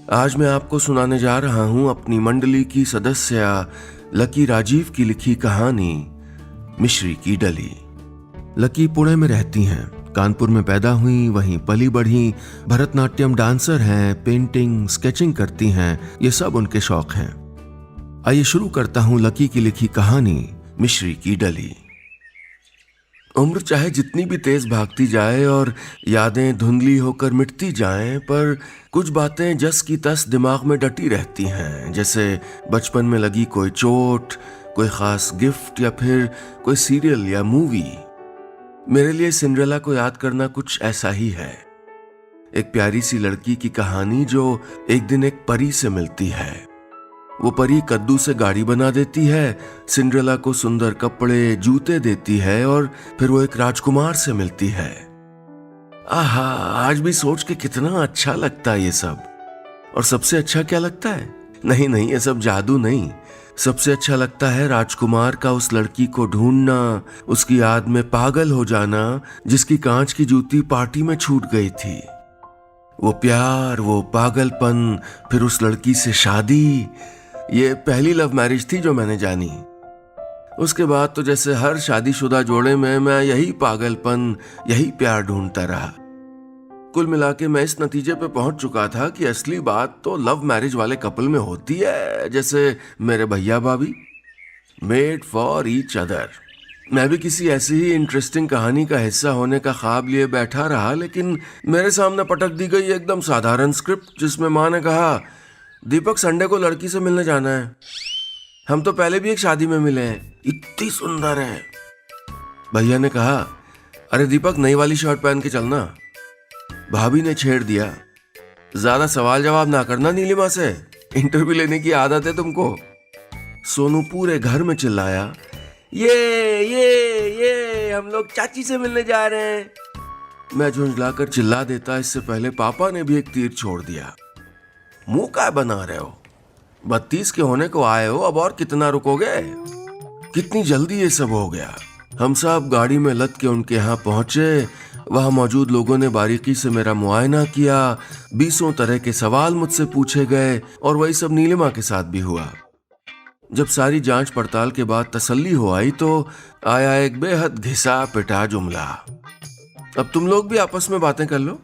आज मैं आपको सुनाने जा रहा हूं अपनी मंडली की सदस्य लकी राजीव की लिखी कहानी मिश्री की डली। लकी पुणे में रहती हैं, कानपुर में पैदा हुई, वहीं पली बढ़ी, भरतनाट्यम डांसर हैं, पेंटिंग स्केचिंग करती हैं, ये सब उनके शौक हैं। आइए शुरू करता हूं लकी की लिखी कहानी मिश्री की डली। उम्र चाहे जितनी भी तेज भागती जाए और यादें धुंधली होकर मिटती जाएं, पर कुछ बातें जस की तस दिमाग में डटी रहती हैं, जैसे बचपन में लगी कोई चोट, कोई खास गिफ्ट या फिर कोई सीरियल या मूवी। मेरे लिए सिंड्रेला को याद करना कुछ ऐसा ही है, एक प्यारी सी लड़की की कहानी जो एक दिन एक परी से मिलती है। वो परी कद्दू से गाड़ी बना देती है, सिंड्रेला को सुंदर कपड़े जूते देती है और फिर वो एक राजकुमार से मिलती है। आहा, आज भी सोच के कितना अच्छा लगता है ये सब। और सबसे अच्छा क्या लगता है? नहीं, ये सब जादू नहीं। सबसे अच्छा लगता है राजकुमार का उस लड़की को ढूंढना, उसकी याद में पागल हो जाना जिसकी कांच की जूती पार्टी में छूट गई थी। वो प्यार, वो पागलपन, फिर उस लड़की से शादी। ये पहली लव मैरिज थी जो मैंने जानी। उसके बाद तो जैसे हर शादीशुदा जोड़े में मैं यही पागलपन, यही प्यार ढूंढता रहा। कुल मिला के मैं इस नतीजे पे पहुंच चुका था कि असली बात तो लव मैरिज वाले कपल में होती है, जैसे मेरे भैया भाभी, मेड फॉर ईच अदर। मैं भी किसी ऐसी ही इंटरेस्टिंग कहानी का हिस्सा होने का ख्वाब लिए बैठा रहा, लेकिन मेरे सामने पटक दी गई एकदम साधारण स्क्रिप्ट जिसमें माँ ने कहा, दीपक संडे को लड़की से मिलने जाना है। हम तो पहले भी एक शादी में मिले हैं, इतनी सुंदर है। भैया ने कहा, अरे दीपक नई वाली शर्ट पहन के चलना। भाभी ने छेड़ दिया, ज्यादा सवाल जवाब ना करना नीलिमा से, इंटरव्यू लेने की आदत है तुमको। सोनू पूरे घर में चिल्लाया, ये हम लोग चाची से मिलने जा रहे हैं। मैं झुंझलाकर चिल्ला देता, इससे पहले पापा ने भी एक तीर छोड़ दिया, मुंह क्या बना रहे हो, 32 के होने को आए हो, अब और कितना रुकोगे? कितनी जल्दी ये सब हो गया। हम सब गाड़ी में लद के उनके यहाँ पहुंचे। वहां मौजूद लोगों ने बारीकी से मेरा मुआयना किया, 20 तरह के सवाल मुझसे पूछे गए और वही सब नीलिमा के साथ भी हुआ। जब सारी जांच पड़ताल के बाद तसल्ली हो आई तो आया एक बेहद घिसा पिटा जुमला, अब तुम लोग भी आपस में बातें कर लो।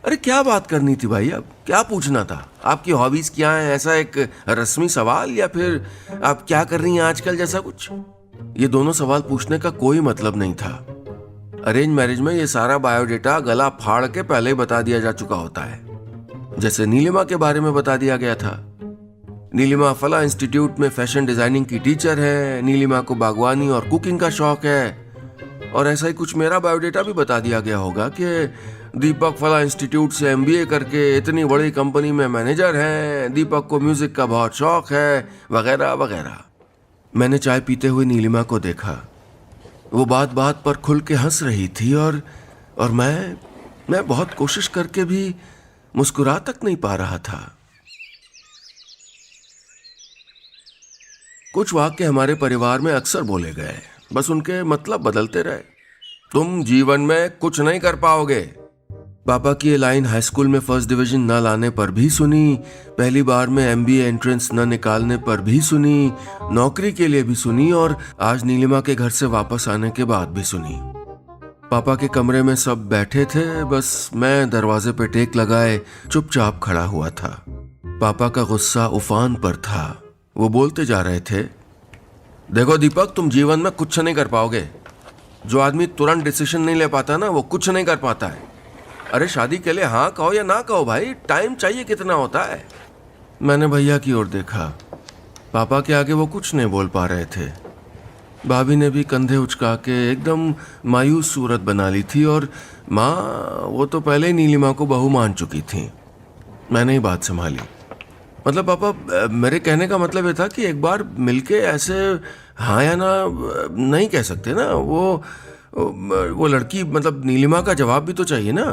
अरे क्या बात करनी थी भाई, अब क्या पूछना था? आपकी हॉबीज क्या है, ऐसा एक रस्मी सवाल, या फिर आप क्या कर रही हैं आजकल जैसा कुछ? ये दोनों सवाल पूछने का कोई मतलब नहीं था। अरेंज मैरिज में ये सारा बायोडेटा गला फाड़ के पहले ही बता दिया जा चुका होता है। जैसे नीलिमा के बारे में बता दिया गया था, नीलिमा फला इंस्टीट्यूट में फैशन डिजाइनिंग की टीचर है, नीलिमा को बागवानी और कुकिंग का शौक है। और ऐसा ही कुछ मेरा बायोडेटा भी बता दिया गया होगा कि दीपक फला इंस्टीट्यूट से MBA करके इतनी बड़ी कंपनी में मैनेजर हैं, दीपक को म्यूजिक का बहुत शौक है, वगैरह वगैरह। मैंने चाय पीते हुए नीलिमा को देखा, वो बात बात पर खुल के हंस रही थी और मैं बहुत कोशिश करके भी मुस्कुरा तक नहीं पा रहा था। कुछ वाक्य हमारे परिवार में अक्सर बोले गए, बस उनके मतलब बदलते रहे। तुम जीवन में कुछ नहीं कर पाओगे। पापा की ये लाइन हाई स्कूल में फर्स्ट डिवीजन न लाने पर भी सुनी, पहली बार में MBA एंट्रेंस न निकालने पर भी सुनी, नौकरी के लिए भी सुनी और आज नीलिमा के घर से वापस आने के बाद भी सुनी। पापा के कमरे में सब बैठे थे, बस मैं दरवाजे पे टेक लगाए चुपचाप खड़ा हुआ था। पापा का गुस्सा उफान पर था। वो बोलते जा रहे थे, देखो दीपक, तुम जीवन में कुछ नहीं कर पाओगे। जो आदमी तुरंत डिसीजन नहीं ले पाता ना, वो कुछ नहीं कर पाता है। अरे शादी के लिए हाँ कहो या ना कहो भाई, टाइम चाहिए कितना होता है। मैंने भैया की ओर देखा, पापा के आगे वो कुछ नहीं बोल पा रहे थे। भाभी ने भी कंधे उचका के एकदम मायूस सूरत बना ली थी और माँ, वो तो पहले ही नीलिमा को बहू मान चुकी थी। मैंने ही बात संभाली, मतलब पापा, मेरे कहने का मतलब ये था कि एक बार मिलके ऐसे हाँ या ना नहीं कह सकते ना। वो लड़की, मतलब नीलिमा का जवाब भी तो चाहिए ना।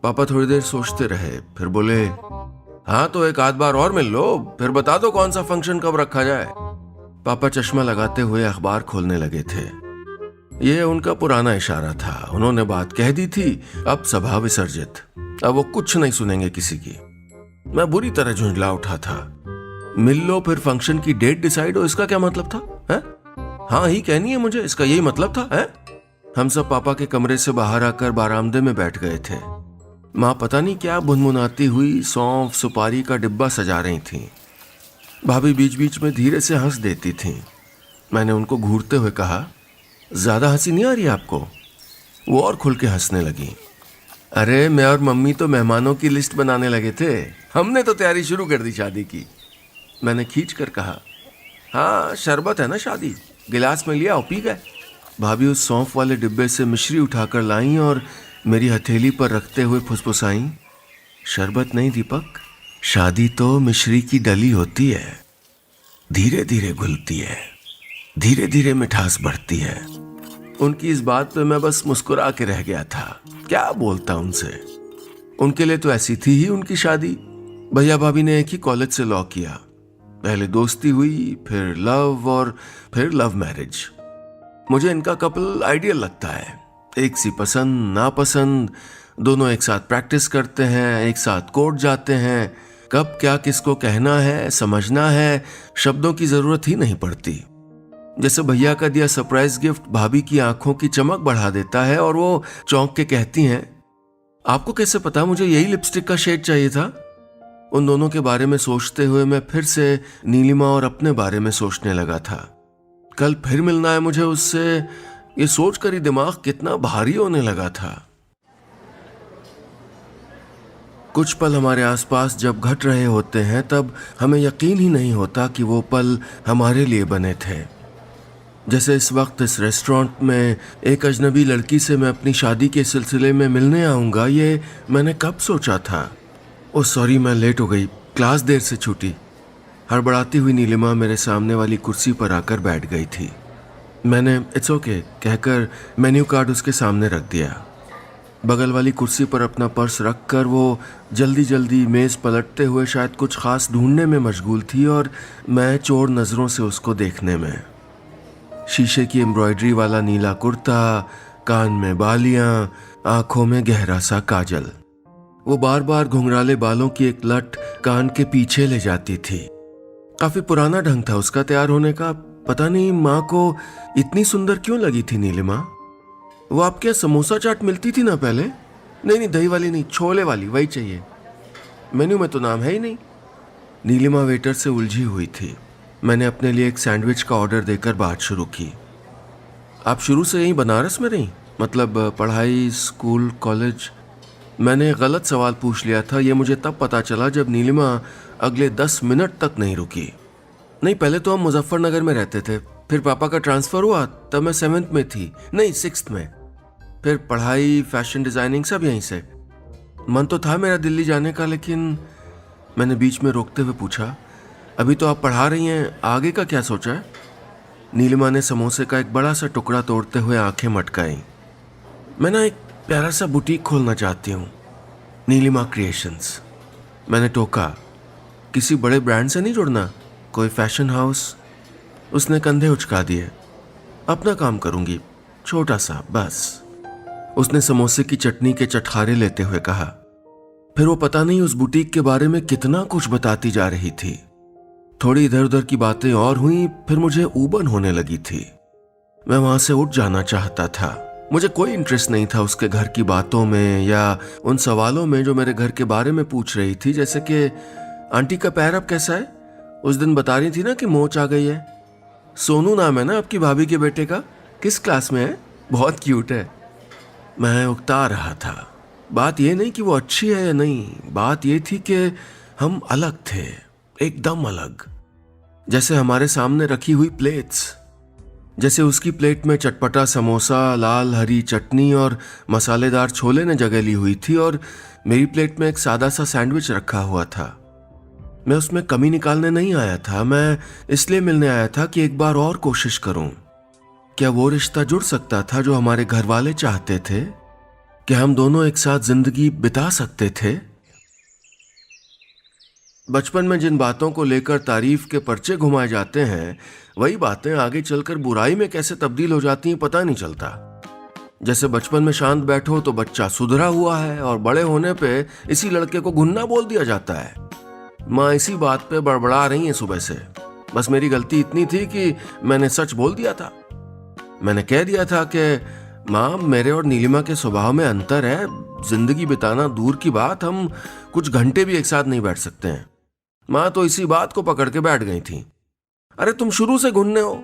पापा थोड़ी देर सोचते रहे, फिर बोले, हाँ तो एक आध बार और मिल लो, फिर बता दो कौन सा फंक्शन कब रखा जाए। पापा चश्मा लगाते हुए अखबार खोलने लगे थे। ये उनका पुराना इशारा था, उन्होंने बात कह दी थी, अब सभा विसर्जित, अब वो कुछ नहीं सुनेंगे किसी की। मैं बुरी तरह झुंझला उठा था। मिल लो फिर फंक्शन की डेट डिसाइड हो, इसका क्या मतलब था है? हाँ ही कहनी है मुझे, इसका यही मतलब था है? हम सब पापा के कमरे से बाहर आकर बारामदे में बैठ गए थे। माँ पता नहीं क्या भुनभुनाती हुई सौंफ सुपारी का डिब्बा सजा रही थी। भाभी बीच बीच में धीरे से हंस देती थी। मैंने उनको घूरते हुए कहा, ज्यादा हंसी नहीं आ रही आपको? वो और खुल के हंसने लगी। अरे मैं और मम्मी तो मेहमानों की लिस्ट बनाने लगे थे, हमने तो तैयारी शुरू कर दी शादी की। मैंने खींच कर कहा, हाँ शरबत है ना शादी, गिलास में लिया और पी गए। भाभी उस सौंफ वाले डिब्बे से मिश्री उठाकर लाईं और मेरी हथेली पर रखते हुए फुसफुसाईं, शरबत नहीं दीपक, शादी तो मिश्री की डली होती है, धीरे धीरे घुलती है, धीरे धीरे मिठास बढ़ती है। उनकी इस बात पे मैं बस मुस्कुरा के रह गया था। क्या बोलता उनसे, उनके लिए तो ऐसी थी ही उनकी शादी। भैया भाभी ने एक ही कॉलेज से लॉ किया, पहले दोस्ती हुई, फिर लव और फिर लव मैरिज। मुझे इनका कपल आइडियल लगता है, एक सी पसंद नापसंद, दोनों एक साथ प्रैक्टिस करते हैं, एक साथ कोर्ट जाते हैं, कब क्या किसको कहना है समझना है, शब्दों की जरूरत ही नहीं पड़ती। जैसे भैया का दिया सरप्राइज गिफ्ट भाभी की आंखों की चमक बढ़ा देता है और वो चौंक के कहती हैं, आपको कैसे पता मुझे यही लिपस्टिक का शेड चाहिए था? उन दोनों के बारे में सोचते हुए मैं फिर से नीलिमा और अपने बारे में सोचने लगा था। कल फिर मिलना है मुझे उससे, ये सोचकर ही दिमाग कितना भारी होने लगा था। कुछ पल हमारे आसपास जब घट रहे होते हैं तब हमें यकीन ही नहीं होता कि वो पल हमारे लिए बने थे। जैसे इस वक्त इस रेस्टोरेंट में एक अजनबी लड़की से मैं अपनी शादी के सिलसिले में मिलने आऊँगा, ये मैंने कब सोचा था। ओह सॉरी, मैं लेट हो गई, क्लास देर से छूटी। हड़बड़ाती हुई नीलिमा मेरे सामने वाली कुर्सी पर आकर बैठ गई थी। मैंने इट्स ओके कहकर मेन्यू कार्ड उसके सामने रख दिया। बगल वाली कुर्सी पर अपना पर्स रखकर वो जल्दी जल्दी मेज़ पलटते हुए शायद कुछ खास ढूंढने में मशगूल थी और मैं चोर नज़रों से उसको देखने में। शीशे की एम्ब्रॉयडरी वाला नीला कुर्ता, कान में बालियां, आंखों में गहरा सा काजल। वो बार बार घुंघराले बालों की एक लट कान के पीछे ले जाती थी। काफी पुराना ढंग था उसका तैयार होने का। पता नहीं माँ को इतनी सुंदर क्यों लगी थी नीलिमा। वो आपके यहाँ समोसा चाट मिलती थी ना पहले? नहीं, दही वाली नहीं, छोले वाली, वही चाहिए। मेन्यू में तो नाम है ही नहीं। नीलिमा वेटर से उलझी हुई थी। मैंने अपने लिए एक सैंडविच का ऑर्डर देकर बात शुरू की। आप शुरू से यहीं बनारस में रहीं? मतलब पढ़ाई, स्कूल, कॉलेज? मैंने गलत सवाल पूछ लिया था। ये मुझे तब पता चला जब नीलिमा अगले 10 मिनट तक नहीं रुकी। नहीं, पहले तो हम मुजफ्फरनगर में रहते थे, फिर पापा का ट्रांसफ़र हुआ, तब मैं 7th में थी, नहीं 6th में। फिर पढ़ाई, फैशन डिज़ाइनिंग सब यहीं से। मन तो था मेरा दिल्ली जाने का, लेकिन मैंने बीच में रोकते हुए पूछा, अभी तो आप पढ़ा रही हैं, आगे का क्या सोचा है? नीलिमा ने समोसे का एक बड़ा सा टुकड़ा तोड़ते हुए आंखें मटकाई। मैं ना एक प्यारा सा बुटीक खोलना चाहती हूँ, नीलिमा क्रिएशंस। मैंने टोका, किसी बड़े ब्रांड से नहीं जुड़ना, कोई फैशन हाउस? उसने कंधे उचका दिए। अपना काम करूंगी, छोटा सा बस। उसने समोसे की चटनी के चटखारे लेते हुए कहा। फिर वो पता नहीं उस बुटीक के बारे में कितना कुछ बताती जा रही थी। थोड़ी इधर उधर की बातें और हुई, फिर मुझे ऊबन होने लगी थी। मैं वहां से उठ जाना चाहता था। मुझे कोई इंटरेस्ट नहीं था उसके घर की बातों में या उन सवालों में जो मेरे घर के बारे में पूछ रही थी, जैसे कि आंटी का पैर अब कैसा है? उस दिन बता रही थी ना कि मोच आ गई है। सोनू नाम है ना आपकी भाभी के बेटे का, किस क्लास में है? बहुत क्यूट है। मैं उकता रहा था। बात यह नहीं कि वो अच्छी है या नहीं, बात यह थी कि हम अलग थे, एकदम अलग। जैसे हमारे सामने रखी हुई प्लेट्स, जैसे उसकी प्लेट में चटपटा समोसा, लाल हरी चटनी और मसालेदार छोले ने जगह ली हुई थी और मेरी प्लेट में एक सादा सा सैंडविच रखा हुआ था। मैं उसमें कमी निकालने नहीं आया था, मैं इसलिए मिलने आया था कि एक बार और कोशिश करूं। क्या वो रिश्ता जुड़ सकता था जो हमारे घर वाले चाहते थे? क्या हम दोनों एक साथ जिंदगी बिता सकते थे? बचपन में जिन बातों को लेकर तारीफ के पर्चे घुमाए जाते हैं, वही बातें आगे चलकर बुराई में कैसे तब्दील हो जाती हैं पता नहीं चलता। जैसे बचपन में शांत बैठो तो बच्चा सुधरा हुआ है और बड़े होने पे इसी लड़के को गुन्ना बोल दिया जाता है। माँ इसी बात पे बड़बड़ा रही हैं सुबह से। बस मेरी गलती इतनी थी कि मैंने सच बोल दिया था। मैंने कह दिया था कि माँ, मेरे और नीलिमा के स्वभाव में अंतर है। जिंदगी बिताना दूर की बात, हम कुछ घंटे भी एक साथ नहीं बैठ सकते हैं। माँ तो इसी बात को पकड़ के बैठ गई थी। अरे तुम शुरू से घुन्ने हो।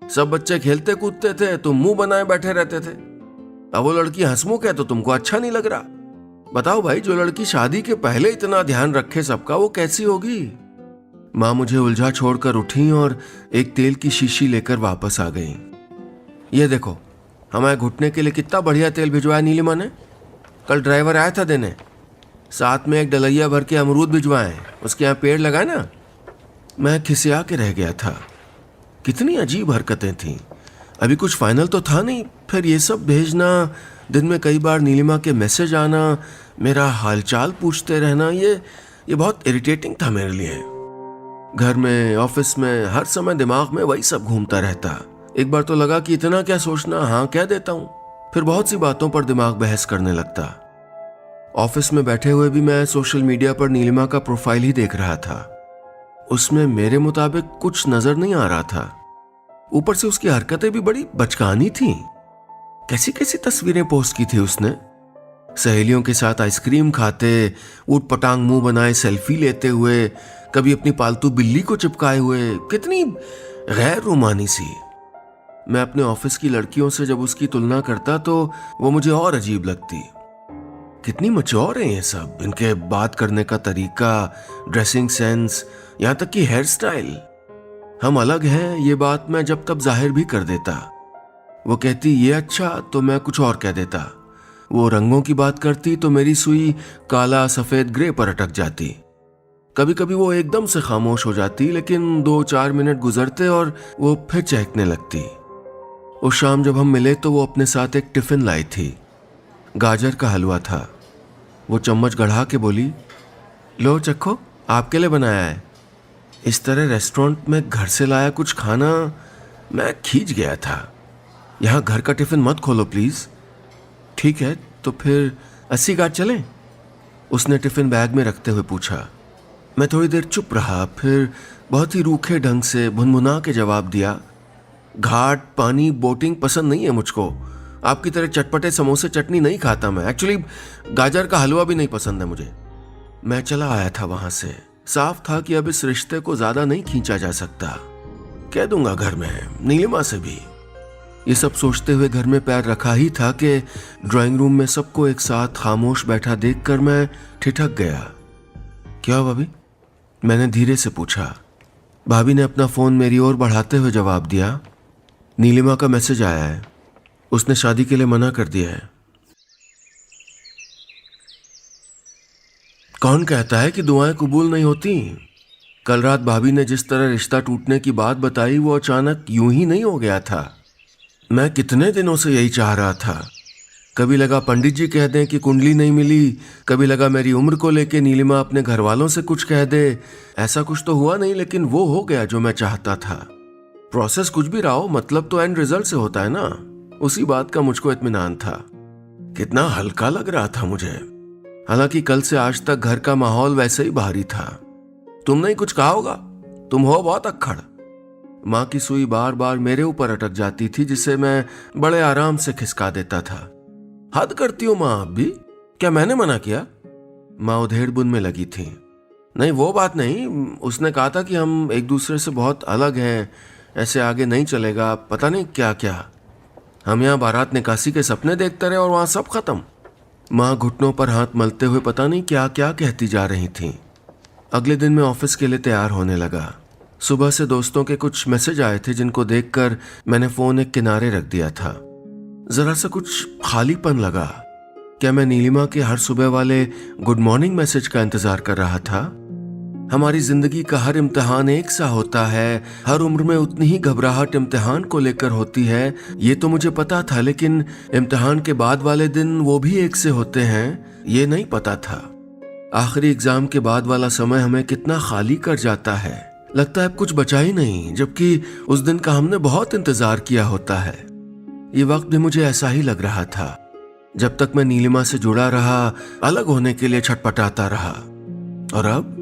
सब बच्चे खेलते कूदते थे, तुम मुंह बनाए बैठे रहते थे। अब वो लड़की हंसमुख है तो तुमको अच्छा नहीं लग रहा। बताओ भाई, जो लड़की शादी के पहले इतना ध्यान रखे सबका, वो कैसी होगी? माँ मुझे उलझा छोड़कर उठी और एक तेल की शीशी लेकर वापस आ गई। ये देखो, हमारे घुटने के लिए कितना बढ़िया तेल भिजवाया नीलिमा ने। कल ड्राइवर आया था देने, साथ में एक डलैया भर के अमरूद भिजवाए। उसके यहाँ पेड़ लगाए ना। मैं खिसिया के रह गया था। कितनी अजीब हरकतें थीं। अभी कुछ फाइनल तो था नहीं, फिर ये सब भेजना, दिन में कई बार नीलिमा के मैसेज आना, मेरा हालचाल पूछते रहना, ये बहुत इरिटेटिंग था मेरे लिए। घर में, ऑफिस में, हर समय दिमाग में वही सब घूमता रहता। एक बार तो लगा कि इतना क्या सोचना, हाँ कह देता हूँ। फिर बहुत सी बातों पर दिमाग बहस करने लगता। ऑफिस में बैठे हुए भी मैं सोशल मीडिया पर नीलिमा का प्रोफाइल ही देख रहा था। उसमें मेरे मुताबिक कुछ नजर नहीं आ रहा था। ऊपर से उसकी हरकतें भी बड़ी बचकानी थीं। कैसी कैसी तस्वीरें पोस्ट की थी उसने। सहेलियों के साथ आइसक्रीम खाते, ऊट पटांग मुंह बनाए सेल्फी लेते हुए, कभी अपनी पालतू बिल्ली को चिपकाए हुए। कितनी गैर रोमानी सी। मैं अपने ऑफिस की लड़कियों से जब उसकी तुलना करता तो वो मुझे और अजीब लगती। कितनी मैच्योर है ये सब, इनके बात करने का तरीका, ड्रेसिंग सेंस, यहाँ तक कि हेयर स्टाइल। हम अलग हैं, ये बात मैं जब तब जाहिर भी कर देता। वो कहती ये अच्छा तो मैं कुछ और कह देता। वो रंगों की बात करती तो मेरी सुई काला, सफेद, ग्रे पर अटक जाती। कभी कभी वो एकदम से खामोश हो जाती, लेकिन 2-4 मिनट गुजरते और वो फिर चहकने लगती। उस शाम जब हम मिले तो वो अपने साथ एक टिफिन लाई थी। गाजर का हलवा था। वो चम्मच गढ़ा के बोली, लो चखो, आपके लिए बनाया है। इस तरह रेस्टोरेंट में घर से लाया कुछ खाना, मैं खींच गया था। यहाँ घर का टिफिन मत खोलो प्लीज। ठीक है, तो फिर 80 घाट चलें? उसने टिफिन बैग में रखते हुए पूछा। मैं थोड़ी देर चुप रहा, फिर बहुत ही रूखे ढंग से भुनभुना के जवाब दिया, घाट, पानी, बोटिंग पसंद नहीं है मुझको। आपकी तरह चटपटे समोसे चटनी नहीं खाता मैं। एक्चुअली गाजर का हलवा भी नहीं पसंद है मुझे। मैं चला आया था वहां से। साफ था कि अब इस रिश्ते को ज्यादा नहीं खींचा जा सकता। कह दूंगा घर में, नीलिमा से भी। ये सब सोचते हुए घर में पैर रखा ही था कि ड्राइंग रूम में सबको एक साथ खामोश बैठा देखकर मैं ठिठक गया। क्या भाभी? मैंने धीरे से पूछा। भाभी ने अपना फोन मेरी ओर बढ़ाते हुए जवाब दिया, नीलिमा का मैसेज आया है। उसने शादी के लिए मना कर दिया है। कौन कहता है कि दुआएं कबूल नहीं होती? कल रात भाभी ने जिस तरह रिश्ता टूटने की बात बताई, वो अचानक यूं ही नहीं हो गया था। मैं कितने दिनों से यही चाह रहा था। कभी लगा पंडित जी कह दें कि कुंडली नहीं मिली, कभी लगा मेरी उम्र को लेके नीलिमा अपने घर वालों से कुछ कह दे। ऐसा कुछ तो हुआ नहीं, लेकिन वो हो गया जो मैं चाहता था। प्रोसेस कुछ भी रहा हो, मतलब तो एंड रिजल्ट से होता है ना। उसी बात का मुझको इत्मीनान था। कितना हल्का लग रहा था मुझे। हालांकि कल से आज तक घर का माहौल वैसे ही भारी था। तुमने ही कुछ कहा होगा, तुम हो बहुत अक्खड़। माँ की सुई बार बार मेरे ऊपर अटक जाती थी, जिसे मैं बड़े आराम से खिसका देता था। हद करती हो माँ, अब भी? क्या मैंने मना किया? माँ उधेड़ बुन में लगी थी। नहीं, वो बात नहीं। उसने कहा था कि हम एक दूसरे से बहुत अलग हैं, ऐसे आगे नहीं चलेगा, पता नहीं क्या क्या। हम यहाँ बारात निकासी के सपने देखते रहे और वहां सब खत्म। माँ घुटनों पर हाथ मलते हुए पता नहीं क्या क्या कहती जा रही थीं। अगले दिन मैं ऑफिस के लिए तैयार होने लगा। सुबह से दोस्तों के कुछ मैसेज आए थे, जिनको देखकर मैंने फोन एक किनारे रख दिया था। जरा सा कुछ खालीपन लगा। क्या मैं नीलिमा के हर सुबह वाले गुड मॉर्निंग मैसेज का इंतजार कर रहा था? हमारी जिंदगी का हर इम्तिहान एक सा होता है, हर उम्र में उतनी ही घबराहट इम्तिहान को लेकर होती है, ये तो मुझे पता था। लेकिन इम्तिहान के बाद वाले दिन वो भी एक से होते हैं, ये नहीं पता था। आखिरी एग्जाम के बाद वाला समय हमें कितना खाली कर जाता है। लगता है अब कुछ बचा ही नहीं, जबकि उस दिन का हमने बहुत इंतजार किया होता है। ये वक्त भी मुझे ऐसा ही लग रहा था। जब तक मैं नीलिमा से जुड़ा रहा, अलग होने के लिए छटपटाता रहा। और अब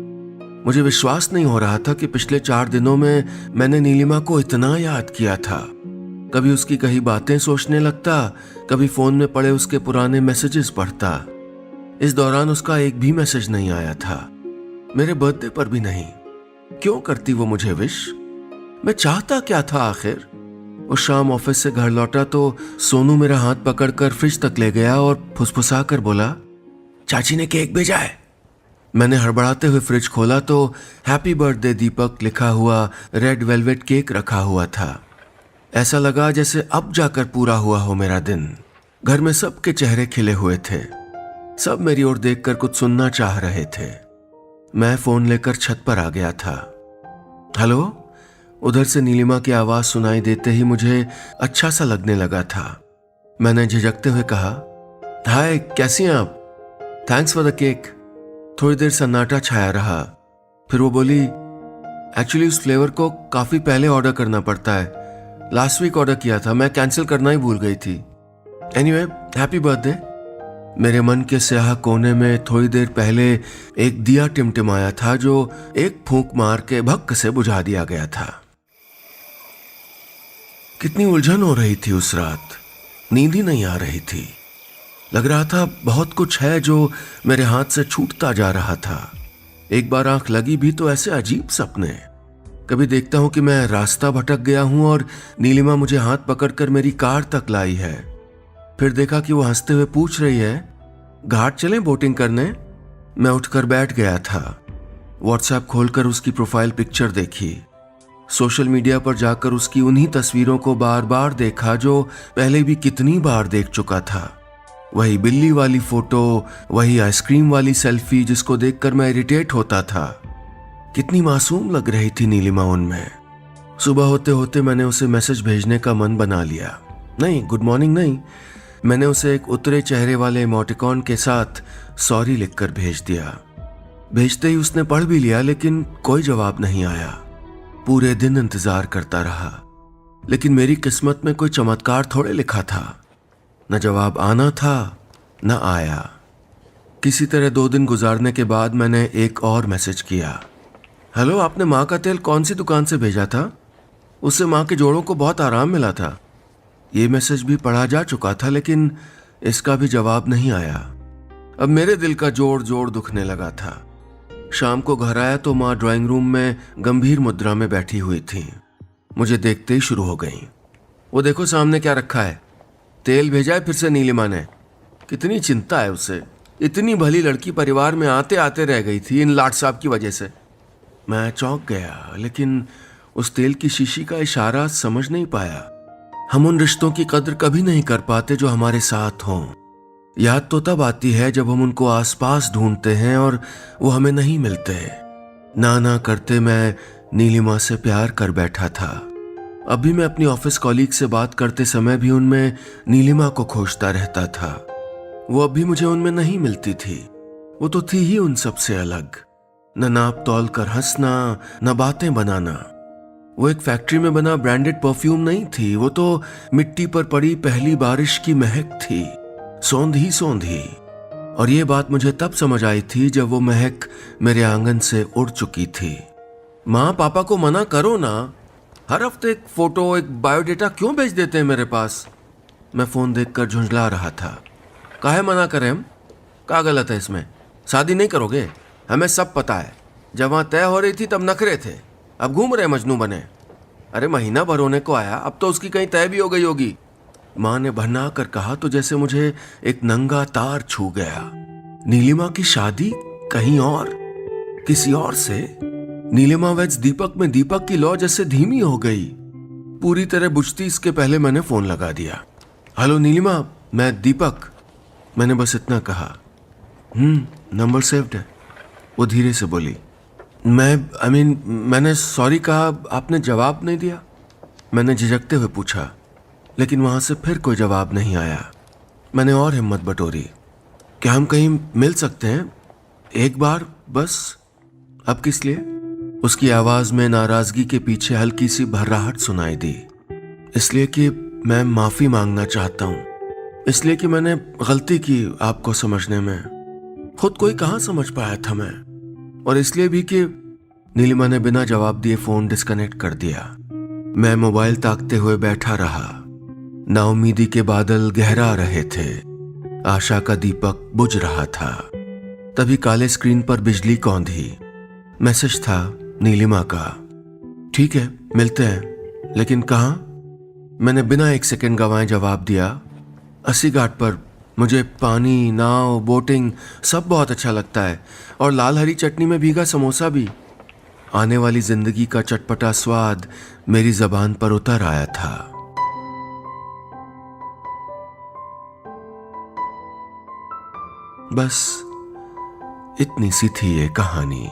मुझे विश्वास नहीं हो रहा था कि पिछले 4 दिनों में मैंने नीलिमा को इतना याद किया था। कभी उसकी कही बातें सोचने लगता, कभी फोन में पड़े उसके पुराने मैसेजेस पढ़ता। इस दौरान उसका एक भी मैसेज नहीं आया था, मेरे बर्थडे पर भी नहीं। क्यों करती वो मुझे विश? मैं चाहता क्या था आखिर? उस शाम ऑफिस से घर लौटा तो सोनू मेरा हाथ पकड़कर फ्रिज तक ले गया और फुसफुसा कर बोला, चाची ने केक भेजा है। मैंने हड़बड़ाते हुए फ्रिज खोला तो हैप्पी बर्थडे दीपक लिखा हुआ रेड वेलवेट केक रखा हुआ था। ऐसा लगा जैसे अब जाकर पूरा हुआ हो मेरा दिन। घर में सबके चेहरे खिले हुए थे, सब मेरी ओर देखकर कुछ सुनना चाह रहे थे। मैं फोन लेकर छत पर आ गया था। हेलो? उधर से नीलिमा की आवाज सुनाई देते ही मुझे अच्छा सा लगने लगा था। मैंने झिझकते हुए कहा, हाय, कैसी हैं आप? Thanks for the cake. थोड़ी देर सन्नाटा छाया रहा, फिर वो बोली, एक्चुअली उस फ्लेवर को काफी पहले ऑर्डर करना पड़ता है। लास्ट वीक ऑर्डर किया था, मैं कैंसिल करना ही भूल गई थी। Anyway, happy birthday. मेरे मन के स्याह कोने में थोड़ी देर पहले एक दिया टिमटिमाया था जो एक फूंक मार के भक्क से बुझा दिया गया था। कितनी उलझन हो रही थी उस रात, नींद ही नहीं आ रही थी। लग रहा था बहुत कुछ है जो मेरे हाथ से छूटता जा रहा था। एक बार आंख लगी भी तो ऐसे अजीब सपने। कभी देखता हूं कि मैं रास्ता भटक गया हूं और नीलिमा मुझे हाथ पकड़कर मेरी कार तक लाई है। फिर देखा कि वो हंसते हुए पूछ रही है, घाट चलें बोटिंग करने? मैं उठकर बैठ गया था। व्हाट्सएप खोलकर उसकी प्रोफाइल पिक्चर देखी। सोशल मीडिया पर जाकर उसकी उन्हीं तस्वीरों को बार बार देखा जो पहले भी कितनी बार देख चुका था। वही बिल्ली वाली फोटो, वही आइसक्रीम वाली सेल्फी जिसको देखकर मैं इरिटेट होता था। कितनी मासूम लग रही थी नीलिमा उनमें। सुबह होते होते मैंने उसे मैसेज भेजने का मन बना लिया। नहीं, गुड मॉर्निंग नहीं, मैंने उसे एक उतरे चेहरे वाले इमोटिकॉन के साथ सॉरी लिखकर भेज दिया। भेजते ही उसने पढ़ भी लिया, लेकिन कोई जवाब नहीं आया। पूरे दिन इंतजार करता रहा, लेकिन मेरी किस्मत में कोई चमत्कार थोड़े लिखा था। न जवाब आना था, न आया। किसी तरह 2 दिन गुजारने के बाद मैंने एक और मैसेज किया, हेलो, आपने माँ का तेल कौन सी दुकान से भेजा था? उससे माँ के जोड़ों को बहुत आराम मिला था। ये मैसेज भी पढ़ा जा चुका था, लेकिन इसका भी जवाब नहीं आया। अब मेरे दिल का जोड़ जोड़ दुखने लगा था। शाम को घर आया तो माँ ड्राइंग रूम में गंभीर मुद्रा में बैठी हुई थी। मुझे देखते ही शुरू हो गई। वो देखो सामने क्या रखा है, तेल भेजा है फिर से नीलिमा ने। कितनी चिंता है उसे। इतनी भली लड़की परिवार में आते आते रह गई थी इन लाट साहब की वजह से। मैं चौंक गया, लेकिन उस तेल की शीशी का इशारा समझ नहीं पाया। हम उन रिश्तों की कद्र कभी नहीं कर पाते जो हमारे साथ हों। याद तो तब आती है जब हम उनको आसपास ढूंढते हैं और वो हमें नहीं मिलते। ना करते मैं नीलिमा से प्यार कर बैठा था। अभी मैं अपनी ऑफिस कॉलीग से बात करते समय भी उनमें नीलिमा को खोजता रहता था। वो अभी मुझे उनमें नहीं मिलती थी। वो तो थी ही उन सबसे अलग। न नाप तौल कर हंसना, न बातें बनाना। वो एक फैक्ट्री में बना ब्रांडेड परफ्यूम नहीं थी, वो तो मिट्टी पर पड़ी पहली बारिश की महक थी, सौंधी सौंधी। और ये बात मुझे तब समझ आई थी जब वो महक मेरे आंगन से उड़ चुकी थी। माँ पापा को मना करो ना, हर हफ्ते एक फोटो, एक बायोडेटा क्यों भेज देते हैं मेरे पास? मैं फोन देखकर झुंझला रहा था। काहे मना करें हम? क्या गलत है इसमें? शादी नहीं करोगे? हमें सब पता है। जब वहां तय हो रही थी तब नखरे थे, अब घूम रहे मजनू बने। अरे महीना भर होने को आया, अब तो उसकी कहीं तय भी हो गई होगी। माँ ने भन्ना कर कहा तो जैसे मुझे एक नंगा तार छू गया। नीलिमा की शादी कहीं और, किसी और से। नीलिमा वेज दीपक में दीपक की लौ जैसे धीमी हो गई। पूरी तरह बुझती इसके पहले मैंने फोन लगा दिया। हेलो नीलिमा, मैं दीपक। मैंने बस इतना कहा। नंबर सेव्ड है, वो धीरे से बोली। मैंने सॉरी कहा, आपने जवाब नहीं दिया। मैंने झिझकते हुए पूछा, लेकिन वहां से फिर कोई जवाब नहीं आया। मैंने और हिम्मत बटोरी। क्या हम कहीं मिल सकते हैं? एक बार बस। अब किस लिए? उसकी आवाज में नाराजगी के पीछे हल्की सी भर्राहट सुनाई दी। इसलिए कि मैं माफी मांगना चाहता हूं। इसलिए कि मैंने गलती की आपको समझने में। खुद कोई कहां समझ पाया था मैं। और इसलिए भी कि नीलिमा ने बिना जवाब दिए फोन डिस्कनेक्ट कर दिया। मैं मोबाइल ताकते हुए बैठा रहा। नाउमीदी के बादल गहरा रहे थे। आशा का दीपक बुझ रहा था। तभी काले स्क्रीन पर बिजली कौंधी। मैसेज था नीलिमा का, ठीक है मिलते हैं, लेकिन कहाँ? मैंने बिना एक सेकंड गंवाए जवाब दिया, 80 घाट पर। मुझे पानी, नाव, बोटिंग सब बहुत अच्छा लगता है, और लाल हरी चटनी में भीगा समोसा भी। आने वाली जिंदगी का चटपटा स्वाद मेरी जबान पर उतर आया था। बस इतनी सी थी ये कहानी।